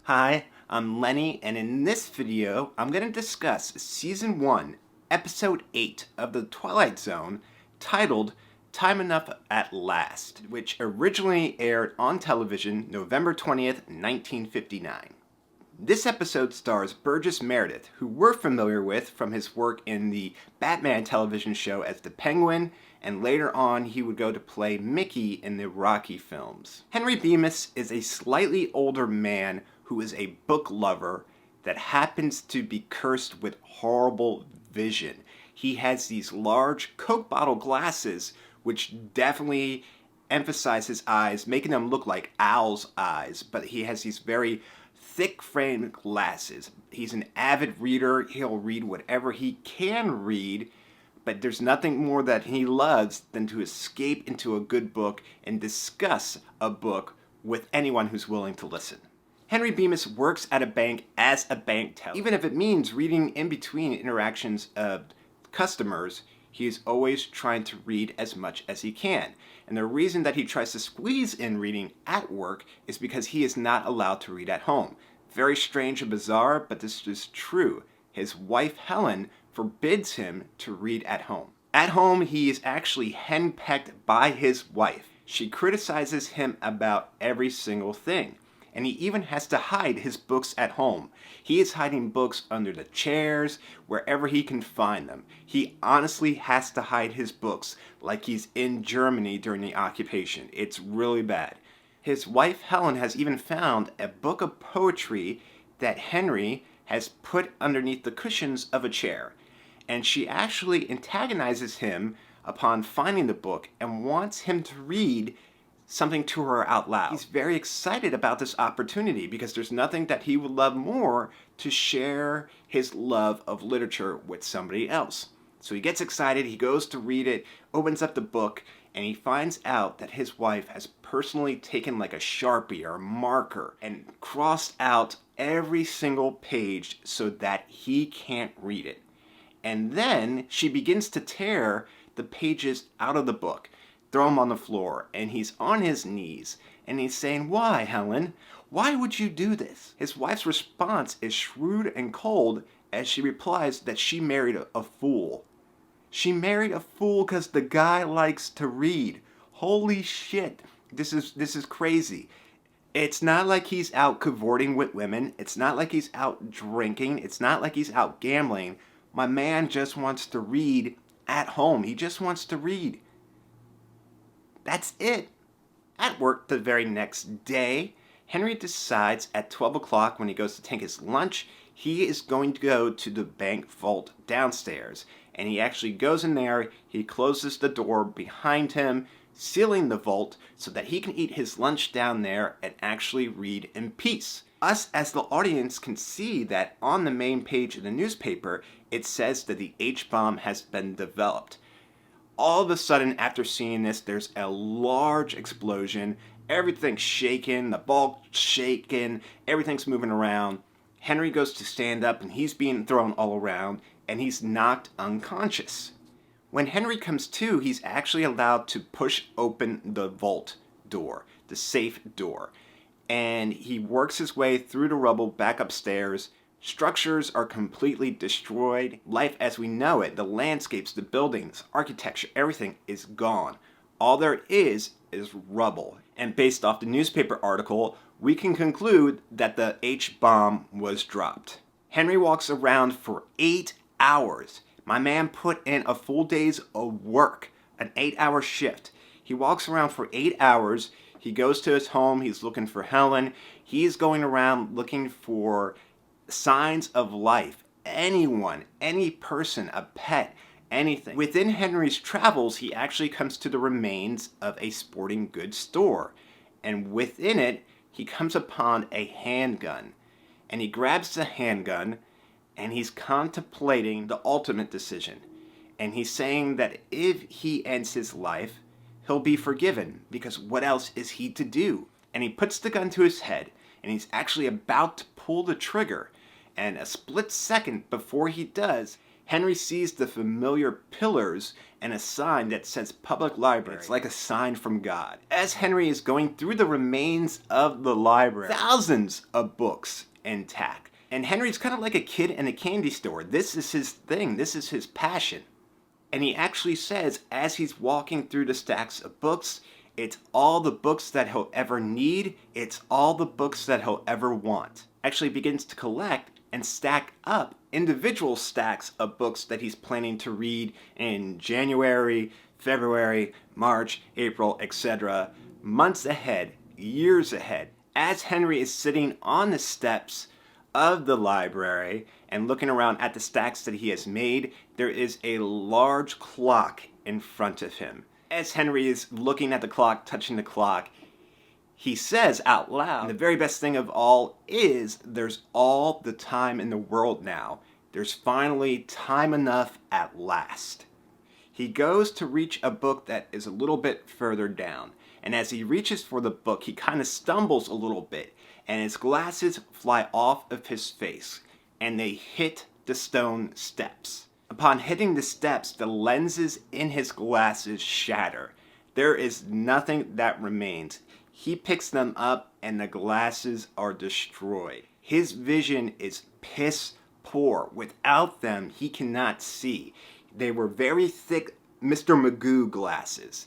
Hi, I'm Lenny, and in this video, I'm going to discuss Season 1, Episode 8 of the Twilight Zone, titled Time Enough at Last, which originally aired on television November 20th, 1959. This episode stars Burgess Meredith, who we're familiar with from his work in the Batman television show as the Penguin, and later on he would go to play Mickey in the Rocky films. Henry Bemis is a slightly older man who is a book lover that happens to be cursed with horrible vision. He has these large Coke bottle glasses which definitely emphasize his eyes, making them look like owl's eyes, but he has these very thick framed glasses. He's an avid reader. He'll read whatever he can read, but there's nothing more that he loves than to escape into a good book and discuss a book with anyone who's willing to listen. Henry Bemis works at a bank as a bank teller. Even if it means reading in between interactions of customers, he is always trying to read as much as he can. And the reason that he tries to squeeze in reading at work is because he is not allowed to read at home. Very strange and bizarre, but this is true. His wife, Helen, forbids him to read at home. At home, he is actually henpecked by his wife. She criticizes him about every single thing. And he even has to hide his books at home. He is hiding books under the chairs, wherever he can find them. He honestly has to hide his books like he's in Germany during the occupation. It's really bad. His wife Helen has even found a book of poetry that Henry has put underneath the cushions of a chair. And she actually antagonizes him upon finding the book and wants him to read something to her out loud. He's very excited about this opportunity because there's nothing that he would love more to share his love of literature with somebody else. So he gets excited, he goes to read it, opens up the book, and he finds out that his wife has personally taken like a Sharpie or a marker and crossed out every single page so that he can't read it. And then she begins to tear the pages out of the book, throw him on the floor, and he's on his knees, and he's saying, "Why, Helen? Why would you do this?" His wife's response is shrewd and cold as she replies that she married a fool. She married a fool because the guy likes to read. Holy shit, this is crazy. It's not like he's out cavorting with women. It's not like he's out drinking. It's not like he's out gambling. My man just wants to read at home. He just wants to read. That's it. At work the very next day, Henry decides at 12 o'clock when he goes to take his lunch, he is going to go to the bank vault downstairs. And he actually goes in there, he closes the door behind him, sealing the vault so that he can eat his lunch down there and actually read in peace. Us as the audience can see that on the main page of the newspaper, it says that the H-bomb has been developed. All of a sudden, after seeing this, there's a large explosion. Everything's shaking, the ball's shaking, everything's moving around. Henry goes to stand up and he's being thrown all around and he's knocked unconscious. When Henry comes to, he's actually allowed to push open the vault door, the safe door. And he works his way through the rubble back upstairs. Structures are completely destroyed. Life as we know it, the landscapes, the buildings, architecture, everything is gone. All there is rubble. And based off the newspaper article, we can conclude that the H-bomb was dropped. Henry walks around for 8 hours. My man put in a full day's of work, an 8-hour shift. He walks around for 8 hours. He goes to his home. He's looking for Helen. He's going around looking for signs of life, anyone, any person, a pet, anything. Within Henry's travels, he actually comes to the remains of a sporting goods store. And within it, he comes upon a handgun. And he grabs the handgun, and he's contemplating the ultimate decision. And he's saying that if he ends his life, he'll be forgiven, because what else is he to do? And he puts the gun to his head, and he's actually about to pull the trigger. And a split second before he does, Henry sees the familiar pillars and a sign that says public library. It's like a sign from God. As Henry is going through the remains of the library, thousands of books intact. And Henry's kind of like a kid in a candy store. This is his thing. This is his passion. And he actually says, as he's walking through the stacks of books, it's all the books that he'll ever need. It's all the books that he'll ever want. Actually begins to collect and stack up individual stacks of books that he's planning to read in January, February, March, April, etc. Months ahead, years ahead. As Henry is sitting on the steps of the library and looking around at the stacks that he has made, there is a large clock in front of him. As Henry is looking at the clock, touching the clock, he says out loud, the very best thing of all is there's all the time in the world now. There's finally time enough at last. He goes to reach a book that is a little bit further down. And as he reaches for the book, he kind of stumbles a little bit. And his glasses fly off of his face. And they hit the stone steps. Upon hitting the steps, the lenses in his glasses shatter. There is nothing that remains. He picks them up and the glasses are destroyed. His vision is piss poor. Without them, he cannot see. They were very thick Mr. Magoo glasses.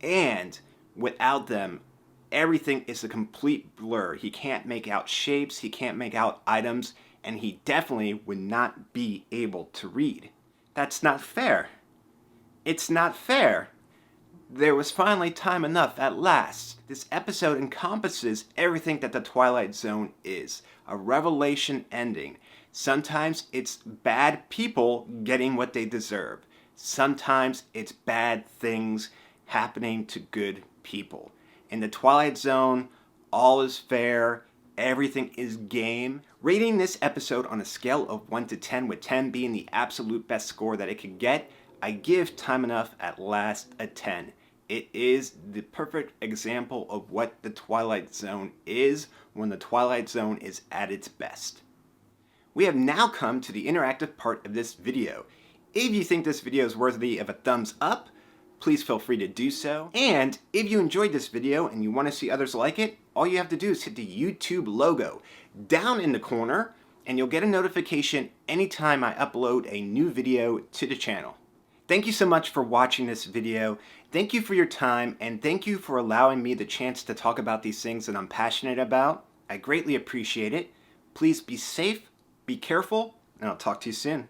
And without them, everything is a complete blur. He can't make out shapes, he can't make out items, and he definitely would not be able to read. That's not fair. It's not fair. There was finally time enough at last. This episode encompasses everything that the Twilight Zone is. A revelation ending. Sometimes it's bad people getting what they deserve. Sometimes it's bad things happening to good people. In the Twilight Zone, all is fair. Everything is game. Rating this episode on a scale of 1 to 10, with 10 being the absolute best score that it could get, I give Time Enough at Last a 10. It is the perfect example of what the Twilight Zone is when the Twilight Zone is at its best. We have now come to the interactive part of this video. If you think this video is worthy of a thumbs up, please feel free to do so. And if you enjoyed this video and you want to see others like it, all you have to do is hit the YouTube logo down in the corner and you'll get a notification anytime I upload a new video to the channel. Thank you so much for watching this video. Thank you for your time, and thank you for allowing me the chance to talk about these things that I'm passionate about. I greatly appreciate it. Please be safe, be careful, and I'll talk to you soon.